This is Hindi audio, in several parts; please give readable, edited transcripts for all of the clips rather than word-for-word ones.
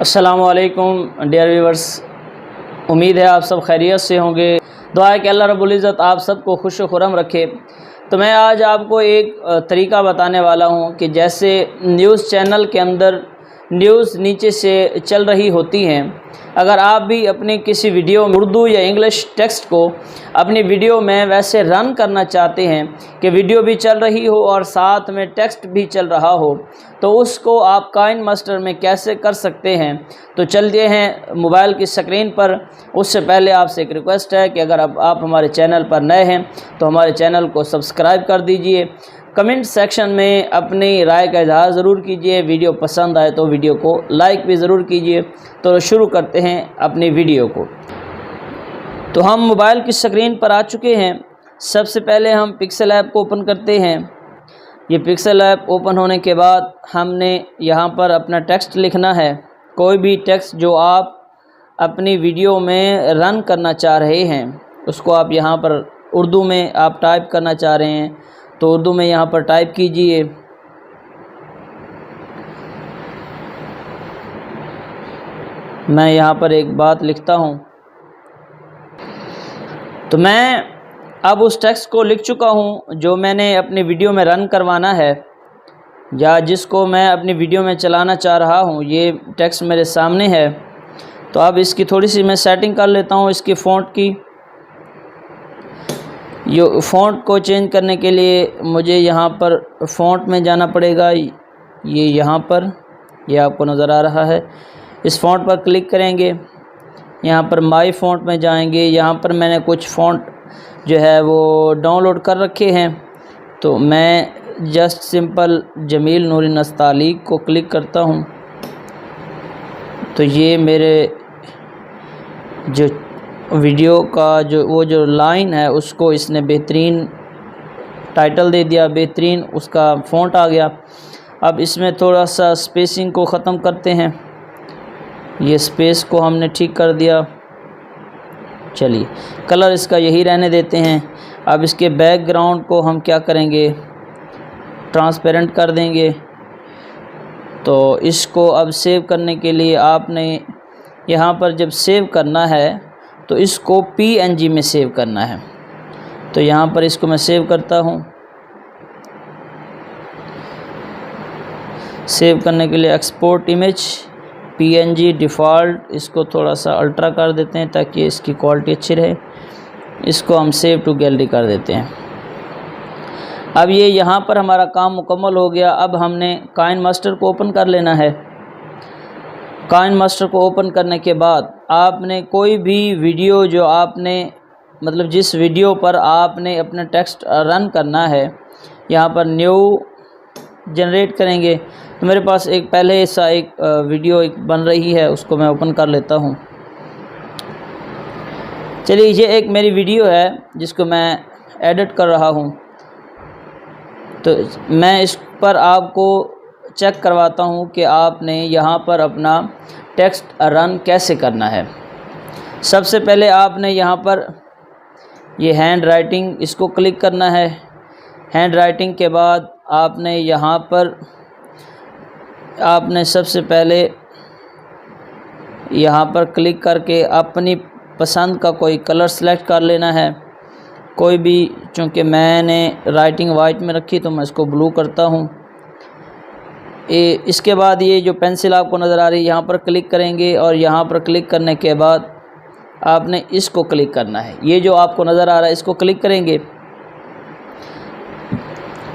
अस्सलामुअलैकुम डियर व्यूवर्स, उम्मीद है आप सब खैरियत से होंगे। दुआ है कि अल्लाह रब्बुल इज़्ज़त आप सबको खुश व खुरम रखे। तो मैं आज आपको एक तरीका बताने वाला हूं कि जैसे न्यूज़ चैनल के अंदर न्यूज़ नीचे से चल रही होती हैं, अगर आप भी अपनी किसी वीडियो में उर्दू या इंग्लिश टेक्स्ट को अपनी वीडियो में वैसे रन करना चाहते हैं कि वीडियो भी चल रही हो और साथ में टेक्स्ट भी चल रहा हो, तो उसको आप काइन मास्टर में कैसे कर सकते हैं। तो चलते हैं मोबाइल की स्क्रीन पर। उससे पहले आपसे एक रिक्वेस्ट है कि अगर आप हमारे चैनल पर नए हैं तो हमारे चैनल को सब्सक्राइब कर दीजिए। कमेंट सेक्शन में अपनी राय का इजहार ज़रूर कीजिए। वीडियो पसंद आए तो वीडियो को लाइक भी ज़रूर कीजिए। तो शुरू करते हैं अपनी वीडियो को। तो हम मोबाइल की स्क्रीन पर आ चुके हैं। सबसे पहले हम पिक्सल ऐप को ओपन करते हैं। ये पिक्सल ऐप ओपन होने के बाद हमने यहाँ पर अपना टेक्स्ट लिखना है। कोई भी टेक्स्ट जो आप अपनी वीडियो में रन करना चाह रहे हैं उसको आप यहाँ पर उर्दू में आप टाइप करना चाह रहे हैं तो उर्दू में यहाँ पर टाइप कीजिए। मैं यहाँ पर एक बात लिखता हूँ। तो मैं अब उस टेक्स्ट को लिख चुका हूँ जो मैंने अपनी वीडियो में रन करवाना है या जिसको मैं अपनी वीडियो में चलाना चाह रहा हूँ। ये टेक्स्ट मेरे सामने है। तो अब इसकी थोड़ी सी मैं सेटिंग कर लेता हूँ इसकी फ़ॉन्ट की। ये फ़ॉन्ट को चेंज करने के लिए मुझे यहाँ पर फ़ॉन्ट में जाना पड़ेगा। ये यहाँ पर ये आपको नज़र आ रहा है। इस फ़ॉन्ट पर क्लिक करेंगे। यहाँ पर माई फ़ॉन्ट में जाएंगे। यहाँ पर मैंने कुछ फ़ॉन्ट जो है वो डाउनलोड कर रखे हैं। तो मैं जस्ट सिंपल जमील नूरी नस्तालिक को क्लिक करता हूँ। तो ये मेरे जो वीडियो का जो लाइन है उसको इसने बेहतरीन टाइटल दे दिया, बेहतरीन उसका फ़ॉन्ट आ गया। अब इसमें थोड़ा सा स्पेसिंग को ख़त्म करते हैं। ये स्पेस को हमने ठीक कर दिया। चलिए कलर इसका यही रहने देते हैं। अब इसके बैकग्राउंड को हम क्या करेंगे, ट्रांसपेरेंट कर देंगे। तो इसको अब सेव करने के लिए आपने यहाँ पर जब सेव करना है तो इसको PNG में सेव करना है। तो यहाँ पर इसको मैं सेव करता हूँ। सेव करने के लिए एक्सपोर्ट इमेज PNG डिफ़ॉल्ट, इसको थोड़ा सा अल्ट्रा कर देते हैं ताकि इसकी क्वालिटी अच्छी रहे। इसको हम सेव टू गैलरी कर देते हैं। अब ये यहाँ पर हमारा काम मुकम्मल हो गया। अब हमने काइन मास्टर को ओपन कर लेना है। काइन मास्टर को ओपन करने के बाद आपने कोई भी वीडियो जो आपने मतलब जिस वीडियो पर आपने अपना टेक्स्ट रन करना है, यहाँ पर न्यू जनरेट करेंगे। तो मेरे पास एक पहले सा एक वीडियो बन रही है, उसको मैं ओपन कर लेता हूँ। चलिए ये एक मेरी वीडियो है जिसको मैं एडिट कर रहा हूँ। तो मैं इस पर आपको चेक करवाता हूँ कि आपने यहाँ पर अपना टेक्स्ट रन कैसे करना है। सबसे पहले आपने यहाँ पर ये हैंड राइटिंग इसको क्लिक करना है। हैंड राइटिंग के बाद आपने यहाँ पर आपने सबसे पहले यहाँ पर क्लिक करके अपनी पसंद का कोई कलर सेलेक्ट कर लेना है। कोई भी, चूँकि मैंने राइटिंग वाइट में रखी तो मैं इसको ब्लू करता हूँ। इसके बाद ये जो पेंसिल आपको नज़र आ रही है यहाँ पर क्लिक करेंगे और यहाँ पर क्लिक करने के बाद आपने इसको क्लिक करना है। ये जो आपको नज़र आ रहा है इसको क्लिक करेंगे।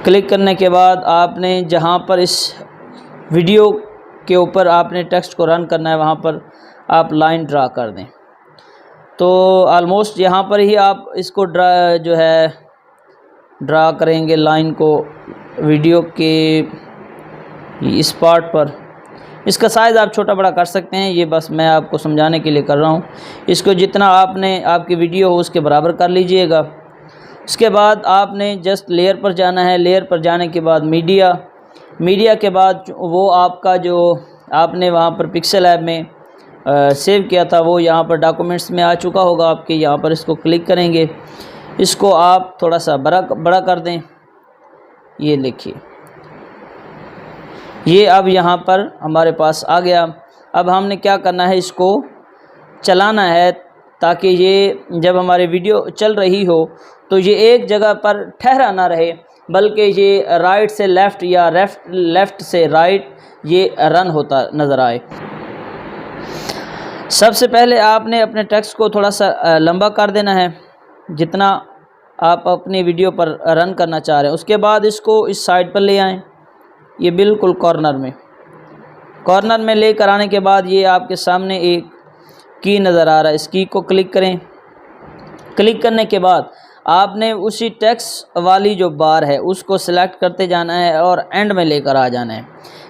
क्लिक करने के बाद आपने जहाँ पर इस वीडियो के ऊपर आपने टेक्स्ट को रन करना है वहाँ पर आप लाइन ड्रा कर दें। तो ऑलमोस्ट यहाँ पर ही आप इसको ड्रा करेंगे लाइन को वीडियो के इस पार्ट पर। इसका साइज़ आप छोटा बड़ा कर सकते हैं, ये बस मैं आपको समझाने के लिए कर रहा हूँ। इसको जितना आपकी वीडियो हो उसके बराबर कर लीजिएगा। उसके बाद आपने जस्ट लेयर पर जाना है। लेयर पर जाने के बाद मीडिया के बाद वो आपका जो आपने वहाँ पर पिक्सल ऐप में सेव किया था वो यहाँ पर डॉक्यूमेंट्स में आ चुका होगा आपके। यहाँ पर इसको क्लिक करेंगे। इसको आप थोड़ा सा बड़ा कर दें। ये लिखिए, ये अब यहाँ पर हमारे पास आ गया। अब हमने क्या करना है, इसको चलाना है ताकि ये जब हमारी वीडियो चल रही हो तो ये एक जगह पर ठहरा ना रहे, बल्कि ये राइट से लेफ़्ट या लेफ़्ट से राइट ये रन होता नज़र आए। सबसे पहले आपने अपने टेक्स्ट को थोड़ा सा लंबा कर देना है जितना आप अपनी वीडियो पर रन करना चाह रहे हैं। उसके बाद इसको इस साइड पर ले आएँ, ये बिल्कुल कॉर्नर में लेकर आने के बाद ये आपके सामने एक की नज़र आ रहा है, इस की को क्लिक करें। क्लिक करने के बाद आपने उसी टेक्स्ट वाली जो बार है उसको सिलेक्ट करते जाना है और एंड में लेकर आ जाना है।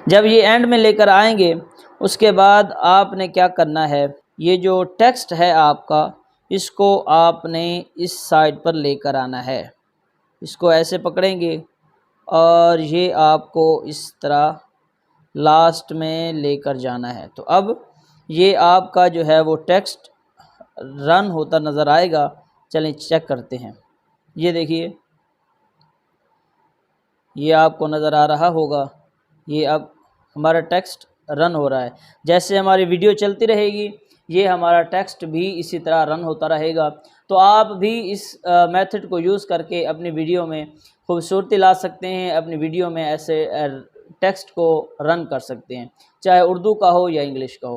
जब ये एंड में लेकर आएंगे उसके बाद आपने क्या करना है, ये जो टेक्स्ट है आपका इसको आपने इस साइड पर लेकर आना है। इसको ऐसे पकड़ेंगे और ये आपको इस तरह लास्ट में लेकर जाना है। तो अब ये आपका जो है वो टेक्स्ट रन होता नज़र आएगा। चलें चेक करते हैं। ये देखिए, ये आपको नज़र आ रहा होगा, ये अब हमारा टेक्स्ट रन हो रहा है। जैसे हमारी वीडियो चलती रहेगी ये हमारा टेक्स्ट भी इसी तरह रन होता रहेगा। तो आप भी इस मेथड को यूज़ करके अपनी वीडियो में खूबसूरती ला सकते हैं, अपनी वीडियो में ऐसे टेक्स्ट को रन कर सकते हैं, चाहे उर्दू का हो या इंग्लिश का हो।